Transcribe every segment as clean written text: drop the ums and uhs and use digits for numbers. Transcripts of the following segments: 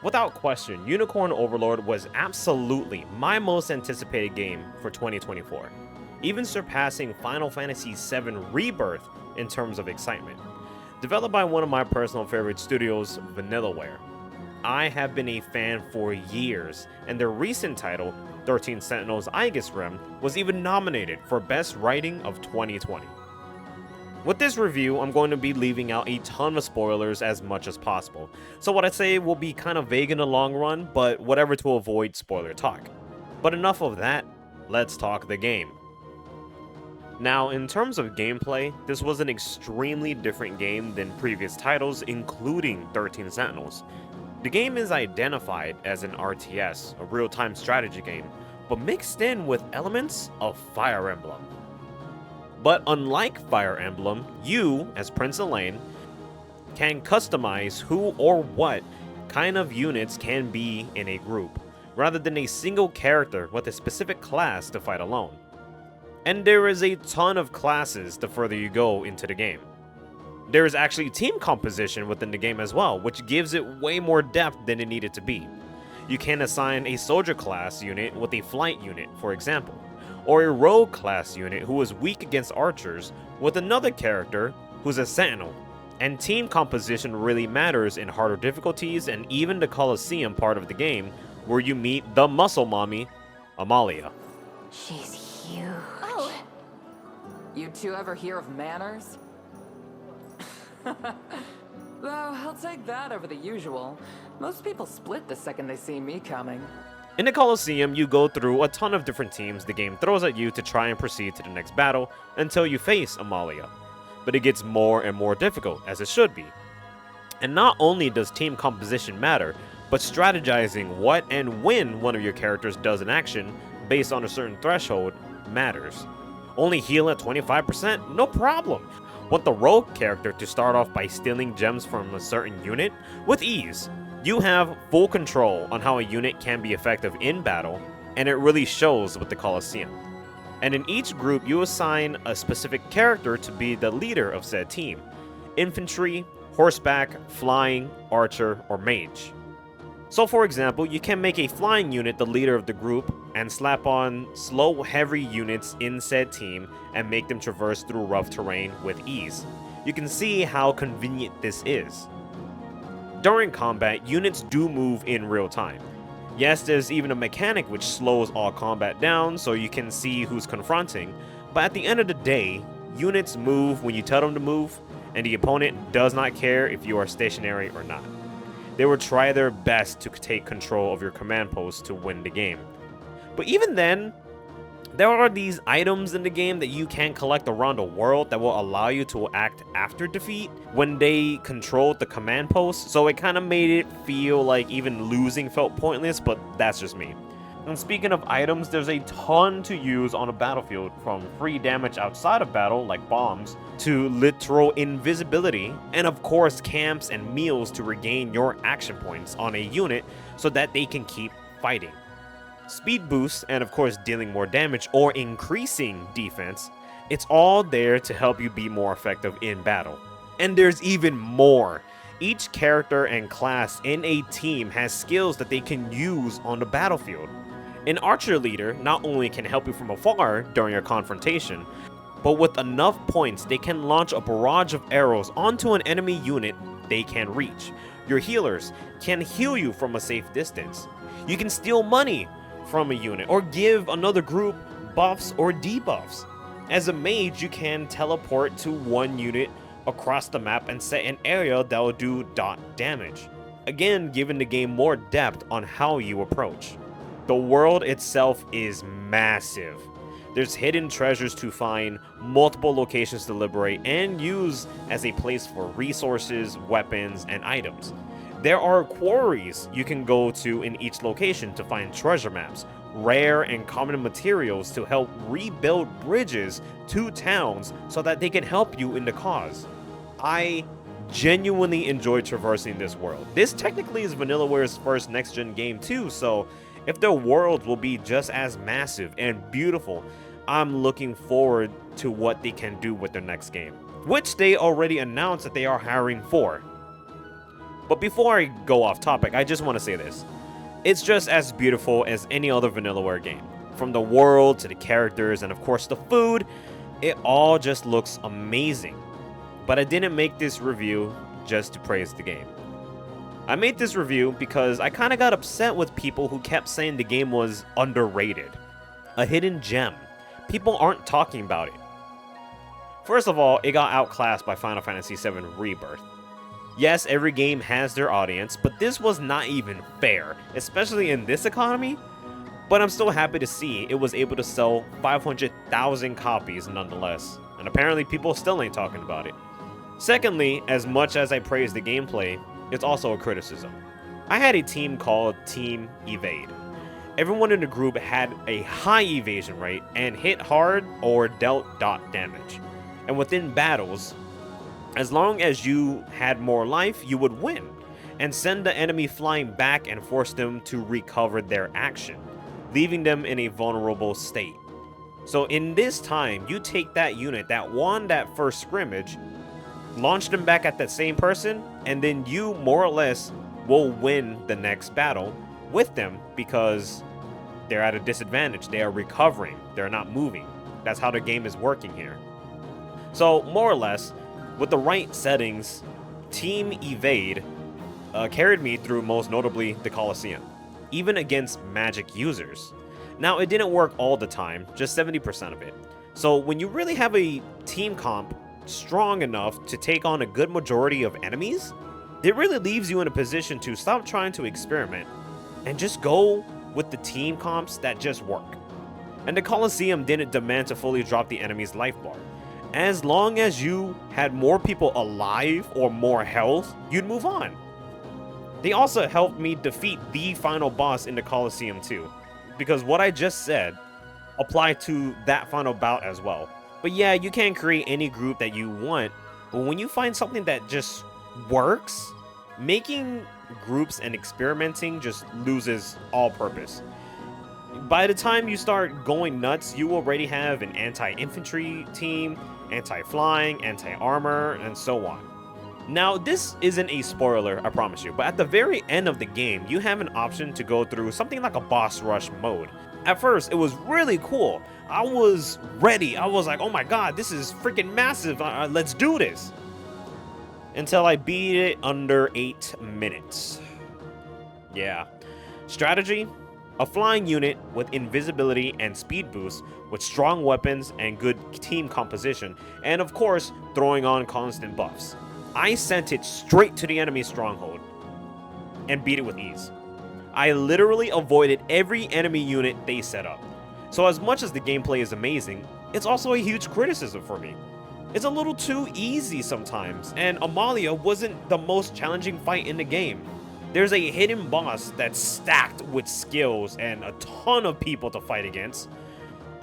Without question, Unicorn Overlord was absolutely my most anticipated game for 2024, even surpassing Final Fantasy VII Rebirth in terms of excitement. Developed by one of my personal favorite studios, Vanillaware. I have been a fan for years, and their recent title, 13 Sentinels Aegis Rim, was even nominated for Best Writing of 2020. With this review, I'm going to be leaving out a ton of spoilers as much as possible, so what I say will be kind of vague in the long run, but whatever to avoid spoiler talk. But enough of that, let's talk the game. Now, in terms of gameplay, this was an extremely different game than previous titles, including 13 Sentinels. The game is identified as an RTS, a real-time strategy game, but mixed in with elements of Fire Emblem. But unlike Fire Emblem, you, as Prince Elaine, can customize who or what kind of units can be in a group, rather than a single character with a specific class to fight alone. And there is a ton of classes the further you go into the game. There is actually team composition within the game as well, which gives it way more depth than it needed to be. You can assign a soldier class unit with a flight unit, for example, or a rogue class unit who is weak against archers with another character who's a sentinel. And team composition really matters in harder difficulties and even the Colosseum part of the game, where you meet the muscle mommy, Amalia. She's huge. Oh! You two ever hear of manners? Though, I'll take that over the usual. Most people split the second they see me coming. In the Colosseum, you go through a ton of different teams the game throws at you to try and proceed to the next battle until you face Amalia. But it gets more and more difficult, as it should be. And not only does team composition matter, but strategizing what and when one of your characters does an action based on a certain threshold matters. Only heal at 25%? No problem. Want the rogue character to start off by stealing gems from a certain unit? With ease. You have full control on how a unit can be effective in battle, and it really shows with the Colosseum. And in each group, you assign a specific character to be the leader of said team. Infantry, horseback, flying, archer, or mage. So for example, you can make a flying unit the leader of the group and slap on slow heavy units in said team and make them traverse through rough terrain with ease. You can see how convenient this is. During combat, units do move in real time. Yes, there's even a mechanic which slows all combat down so you can see who's confronting, but at the end of the day, units move when you tell them to move, and the opponent does not care if you are stationary or not. They will try their best to take control of your command post to win the game. But even then, there are these items in the game that you can collect around the world that will allow you to act after defeat when they controlled the command post, so it kind of made it feel like even losing felt pointless, but that's just me. And speaking of items, there's a ton to use on a battlefield, from free damage outside of battle, like bombs, to literal invisibility, and of course camps and meals to regain your action points on a unit so that they can keep fighting. Speed boosts, and of course dealing more damage or increasing defense, it's all there to help you be more effective in battle. And there's even more. Each character and class in a team has skills that they can use on the battlefield. An archer leader not only can help you from afar during your confrontation, but with enough points they can launch a barrage of arrows onto an enemy unit they can reach. Your healers can heal you from a safe distance. You can steal money from a unit or give another group buffs or debuffs. As a mage, you can teleport to one unit across the map and set an area that will do dot damage, again giving the game more depth on how you approach. The world itself is massive. There's hidden treasures to find, multiple locations to liberate and use as a place for resources, weapons, and items. There are quarries you can go to in each location to find treasure maps, rare and common materials to help rebuild bridges to towns so that they can help you in the cause. I genuinely enjoy traversing this world. This technically is Vanillaware's first next-gen game too, so if their worlds will be just as massive and beautiful, I'm looking forward to what they can do with their next game, which they already announced that they are hiring for. But before I go off topic, I just want to say this. It's just as beautiful as any other Vanillaware game. From the world to the characters and of course the food, it all just looks amazing. But I didn't make this review just to praise the game. I made this review because I kind of got upset with people who kept saying the game was underrated. A hidden gem. People aren't talking about it. First of all, it got outclassed by Final Fantasy VII Rebirth. Yes, every game has their audience, but this was not even fair, especially in this economy. But I'm still happy to see it was able to sell 500,000 copies nonetheless, and apparently people still ain't talking about it. Secondly, as much as I praise the gameplay, it's also a criticism. I had a team called Team Evade. Everyone in the group had a high evasion rate and hit hard or dealt dot damage. And within battles, as long as you had more life, you would win, and send the enemy flying back and force them to recover their action, leaving them in a vulnerable state. So in this time, you take that unit that won that first scrimmage, launch them back at that same person, and then you more or less will win the next battle with them because they're at a disadvantage. They are recovering. They're not moving. That's how the game is working here. So more or less, with the right settings, Team Evade carried me through most notably the Colosseum, even against magic users. Now, it didn't work all the time, just 70% of it. So when you really have a team comp strong enough to take on a good majority of enemies, it really leaves you in a position to stop trying to experiment and just go with the team comps that just work. And the Colosseum didn't demand to fully drop the enemy's life bar. As long as you had more people alive or more health, you'd move on. They also helped me defeat the final boss in the Colosseum too, because what I just said applied to that final bout as well. But yeah, you can create any group that you want, but when you find something that just works, making groups and experimenting just loses all purpose. By the time you start going nuts, you already have an anti-infantry team, anti-flying, anti-armor, and so on. Now, this isn't a spoiler, I promise you, but at the very end of the game, you have an option to go through something like a boss rush mode. At first, it was really cool. I was ready. I was like, oh my god, this is freaking massive. Let's do this. Until I beat it under 8 minutes. Yeah. Strategy? A flying unit with invisibility and speed boost, with strong weapons and good team composition, and of course, throwing on constant buffs. I sent it straight to the enemy's stronghold and beat it with ease. I literally avoided every enemy unit they set up. So as much as the gameplay is amazing, it's also a huge criticism for me. It's a little too easy sometimes, and Amalia wasn't the most challenging fight in the game. There's a hidden boss that's stacked with skills and a ton of people to fight against,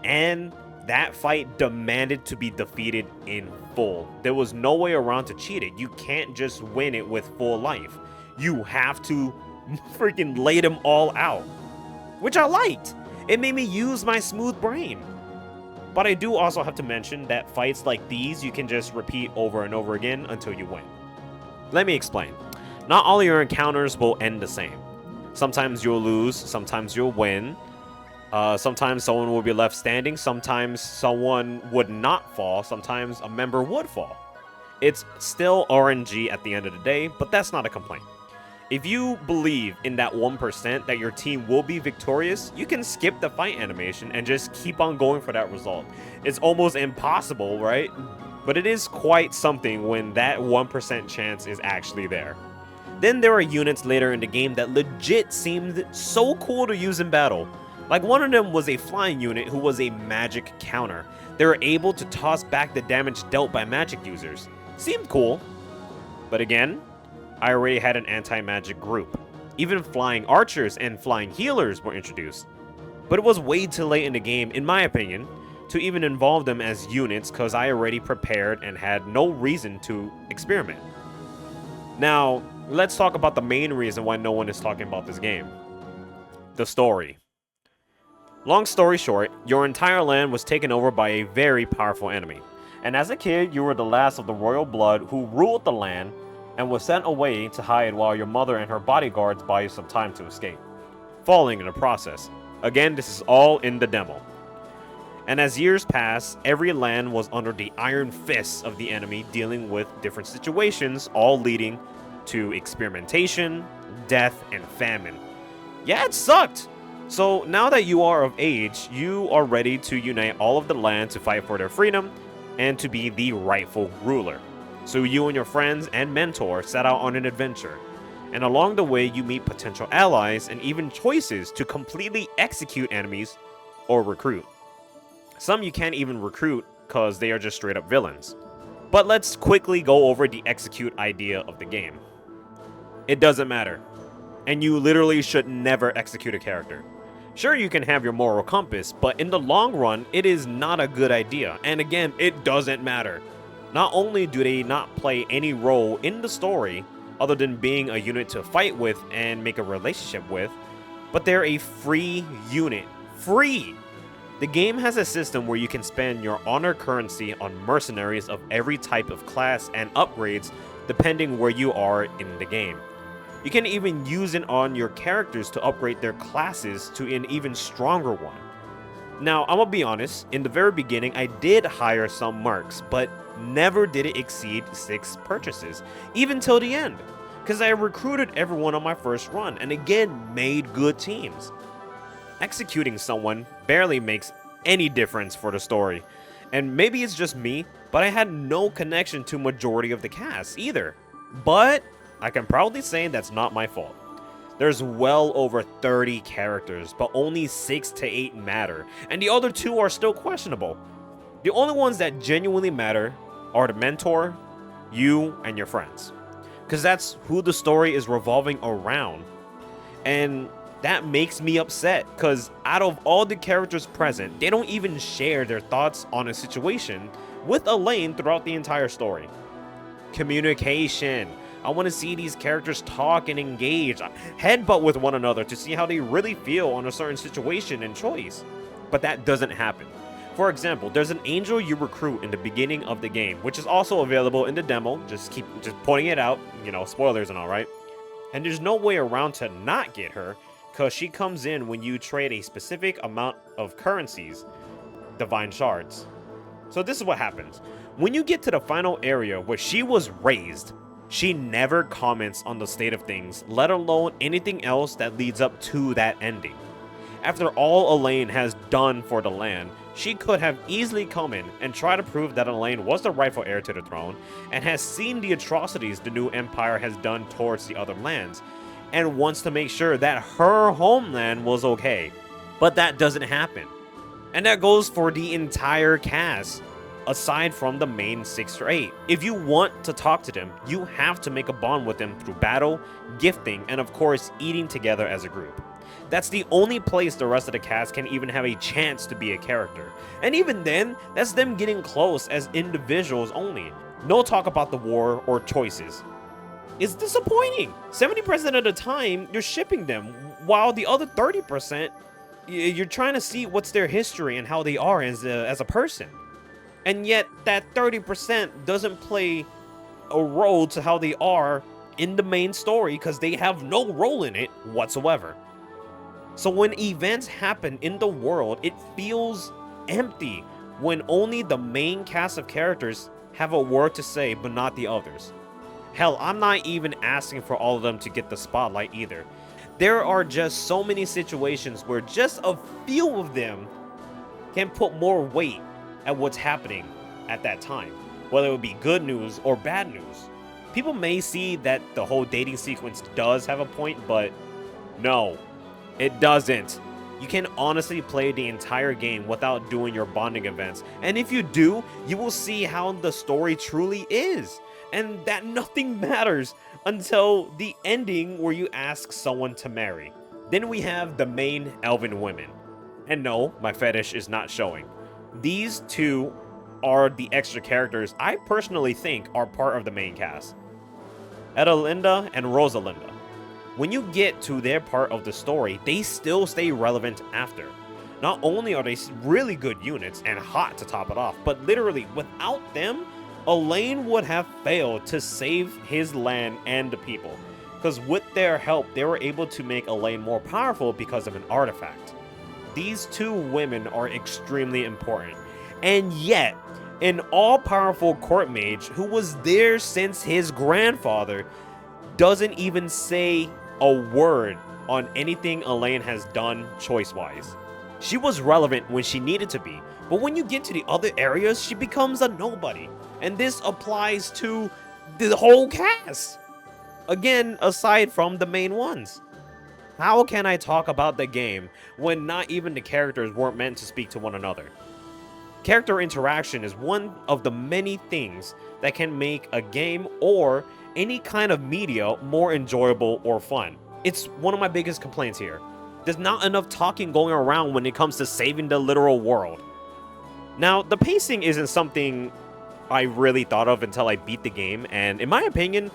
and that fight demanded to be defeated in full. There was no way around to cheat it. You can't just win it with full life. You have to freaking lay them all out, which I liked. It made me use my smooth brain. But I do also have to mention that fights like these you can just repeat over and over again until you win. Let me explain. Not all your encounters will end the same. Sometimes you'll lose, sometimes you'll win. Sometimes someone will be left standing, sometimes someone would not fall, sometimes a member would fall. It's still RNG at the end of the day, but that's not a complaint. If you believe in that 1% that your team will be victorious, you can skip the fight animation and just keep on going for that result. It's almost impossible, right? But it is quite something when that 1% chance is actually there. Then there are units later in the game that legit seemed so cool to use in battle. Like one of them was a flying unit who was a magic counter. They were able to toss back the damage dealt by magic users. Seemed cool. But again, I already had an anti-magic group. Even flying archers and flying healers were introduced. But it was way too late in the game, in my opinion, to even involve them as units because I already prepared and had no reason to experiment. Now, let's talk about the main reason why no one is talking about this game. The story. Long story short, your entire land was taken over by a very powerful enemy. And as a kid, you were the last of the royal blood who ruled the land, and was sent away to hide while your mother and her bodyguards buy you some time to escape, falling in the process. Again, this is all in the demo. And as years passed, every land was under the iron fists of the enemy, dealing with different situations, all leading to experimentation, death, and famine. Yeah, it sucked! So now that you are of age, you are ready to unite all of the land to fight for their freedom and to be the rightful ruler. So you and your friends and mentor set out on an adventure. And along the way, you meet potential allies and even choices to completely execute enemies or recruit. Some you can't even recruit because they are just straight up villains. But let's quickly go over the execute idea of the game. It doesn't matter, and you literally should never execute a character. Sure, you can have your moral compass, but in the long run, it is not a good idea, and again, it doesn't matter. Not only do they not play any role in the story, other than being a unit to fight with and make a relationship with, but they're a free unit. Free! The game has a system where you can spend your honor currency on mercenaries of every type of class and upgrades depending where you are in the game. You can even use it on your characters to upgrade their classes to an even stronger one. Now, I'm gonna be honest, in the very beginning I did hire some mercs, but never did it exceed 6 purchases, even till the end, because I recruited everyone on my first run and again made good teams. Executing someone barely makes any difference for the story, and maybe it's just me, but I had no connection to majority of the cast either. But I can proudly say that's not my fault. There's well over 30 characters, but only 6 to 8 matter, and the other 2 are still questionable. The only ones that genuinely matter are the mentor, you, and your friends, because that's who the story is revolving around. And that makes me upset, because out of all the characters present, they don't even share their thoughts on a situation with Elaine throughout the entire story. Communication. I want to see these characters talk and engage, headbutt with one another to see how they really feel on a certain situation and choice. But that doesn't happen. For example, there's an angel you recruit in the beginning of the game, which is also available in the demo. Just pointing it out, you know, spoilers and all, right? And there's no way around to not get her, because she comes in when you trade a specific amount of currencies, divine shards. So this is what happens. When you get to the final area where she was raised, she never comments on the state of things, let alone anything else that leads up to that ending. After all Elaine has done for the land, she could have easily come in and try to prove that Elaine was the rightful heir to the throne and has seen the atrocities the new empire has done towards the other lands, and wants to make sure that her homeland was okay. But that doesn't happen. And that goes for the entire cast, aside from the main 6 or 8. If you want to talk to them, you have to make a bond with them through battle, gifting, and of course eating together as a group. That's the only place the rest of the cast can even have a chance to be a character. And even then, that's them getting close as individuals only. No talk about the war or choices. It's disappointing. 70% of the time, you're shipping them, while the other 30%, you're trying to see what's their history and how they are as a person. And yet, that 30% doesn't play a role to how they are in the main story, because they have no role in it whatsoever. So when events happen in the world, it feels empty when only the main cast of characters have a word to say, but not the others. Hell, I'm not even asking for all of them to get the spotlight either. There are just so many situations where just a few of them can put more weight at what's happening at that time, whether it would be good news or bad news. People may see that the whole dating sequence does have a point, but no, it doesn't. You can honestly play the entire game without doing your bonding events, and if you do, you will see how the story truly is, and that nothing matters until the ending where you ask someone to marry. Then we have the main elven women. And no, my fetish is not showing. These two are the extra characters I personally think are part of the main cast. Edelinda and Rosalinda. When you get to their part of the story, they still stay relevant after. Not only are they really good units and hot to top it off, but literally without them, Elaine would have failed to save his land and the people, because with their help, they were able to make Elaine more powerful because of an artifact. These two women are extremely important, and yet, an all-powerful court mage who was there since his grandfather doesn't even say a word on anything Elaine has done choice-wise. She was relevant when she needed to be, but when you get to the other areas, she becomes a nobody. And this applies to the whole cast. Again, aside from the main ones. How can I talk about the game when not even the characters weren't meant to speak to one another? Character interaction is one of the many things that can make a game or any kind of media more enjoyable or fun. It's one of my biggest complaints here. There's not enough talking going around when it comes to saving the literal world. Now, the pacing isn't something I really thought of until I beat the game, and in my opinion,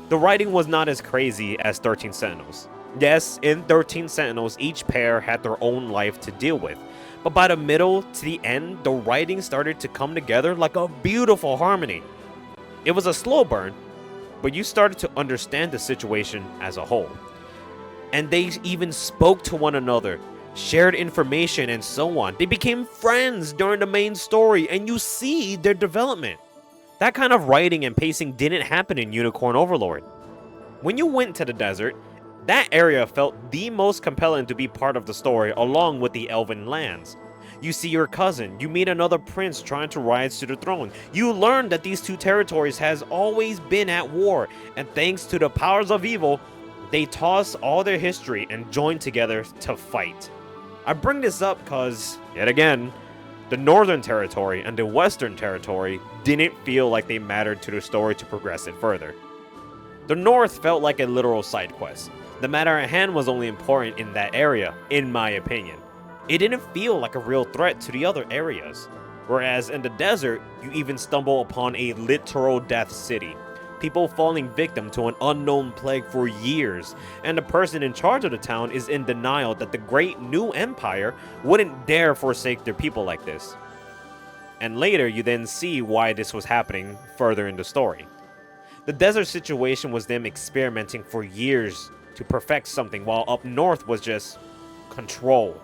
the writing was not as crazy as 13 Sentinels. Yes, in 13 Sentinels, each pair had their own life to deal with, but by the middle to the end, the writing started to come together like a beautiful harmony. It was a slow burn, but you started to understand the situation as a whole. And they even spoke to one another, shared information, and so on. They became friends during the main story, and you see their development. That kind of writing and pacing didn't happen in Unicorn Overlord. When you went to the desert, that area felt the most compelling to be part of the story, along with the Elven lands. You see your cousin, you meet another prince trying to rise to the throne. You learn that these two territories has always been at war, and thanks to the powers of evil, they toss all their history and join together to fight. I bring this up because, yet again, the Northern Territory and the Western Territory didn't feel like they mattered to the story to progress it further. The North felt like a literal side quest. The matter at hand was only important in that area, in my opinion. It didn't feel like a real threat to the other areas. Whereas in the desert, you even stumble upon a literal death city. People falling victim to an unknown plague for years, and the person in charge of the town is in denial that the great new empire wouldn't dare forsake their people like this. And later you then see why this was happening further in the story. The desert situation was them experimenting for years to perfect something, while up north was just control.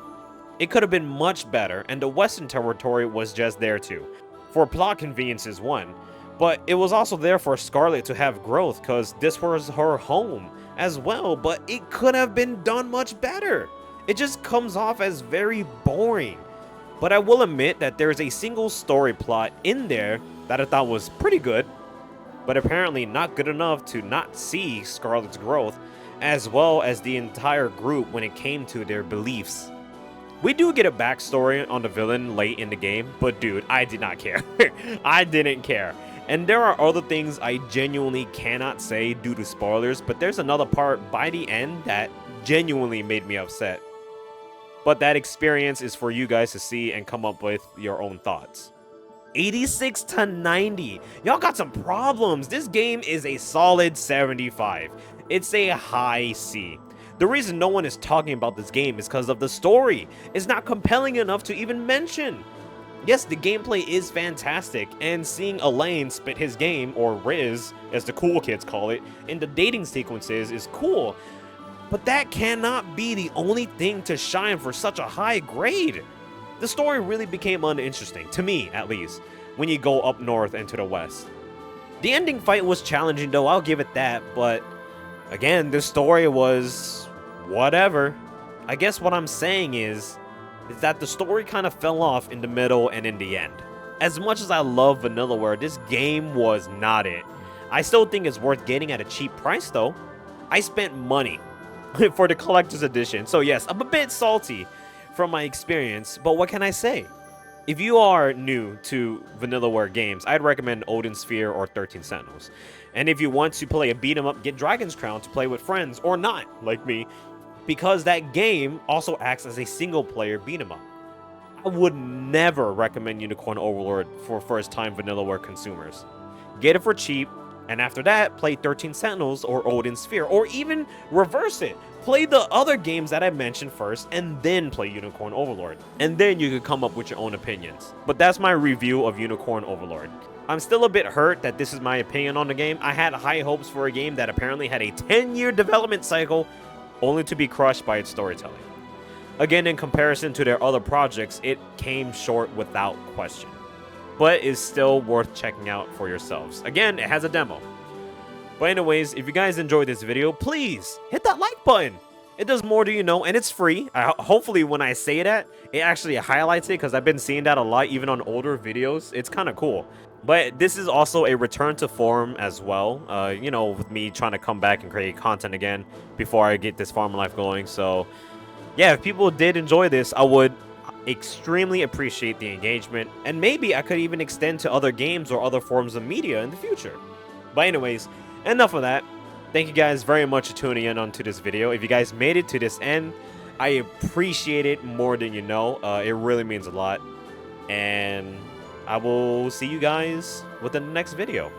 It could have been much better, and the Western Territory was just there too. For plot conveniences, one. But it was also there for Scarlet to have growth, because this was her home as well, but it could have been done much better. It just comes off as very boring. But I will admit that there's a single story plot in there that I thought was pretty good, but apparently not good enough to not see Scarlet's growth, as well as the entire group when it came to their beliefs. We do get a backstory on the villain late in the game, but dude, I did not care. I didn't care. And there are other things I genuinely cannot say due to spoilers, but there's another part by the end that genuinely made me upset. But that experience is for you guys to see and come up with your own thoughts. 86 to 90. Y'all got some problems. This game is a solid 75. It's a high C. The reason no one is talking about this game is because of the story. It's not compelling enough to even mention. Yes, the gameplay is fantastic, and seeing Elaine spit his game, or Riz, as the cool kids call it, in the dating sequences is cool, but that cannot be the only thing to shine for such a high grade. The story really became uninteresting, to me at least, when you go up north and to the west. The ending fight was challenging though, I'll give it that, but again, the story was whatever. I guess what I'm saying is that the story kind of fell off in the middle and in the end. As much as I love Vanillaware, this game was not it. I still think it's worth getting at a cheap price though. I spent money for the collector's edition, so yes, I'm a bit salty from my experience, but what can I say? If you are new to Vanillaware games, I'd recommend Odin Sphere or 13 Sentinels. And if you want to play a beat 'em up, get Dragon's Crown to play with friends, or not, like me, because that game also acts as a single-player beat-em up. I would never recommend Unicorn Overlord for first-time Vanillaware consumers. Get it for cheap, and after that, play 13 Sentinels or Odin Sphere, or even reverse it. Play the other games that I mentioned first, and then play Unicorn Overlord. And then you can come up with your own opinions. But that's my review of Unicorn Overlord. I'm still a bit hurt that this is my opinion on the game. I had high hopes for a game that apparently had a 10-year development cycle, only to be crushed by its storytelling. Again, in comparison to their other projects, it came short without question, but is still worth checking out for yourselves. Again, it has a demo. But anyways, if you guys enjoyed this video, please hit that like button. It does more to you know, and it's free. Hopefully when I say that, it actually highlights it, because I've been seeing that a lot even on older videos. It's kind of cool. But this is also a return to form as well, you know, with me trying to come back and create content again before I get this farm life going. So yeah, if people did enjoy this, I would extremely appreciate the engagement, and maybe I could even extend to other games or other forms of media in the future. But anyways, enough of that. Thank you guys very much for tuning in onto this video. If you guys made it to this end, I appreciate it more than you know. It really means a lot. And I will see you guys with the next video.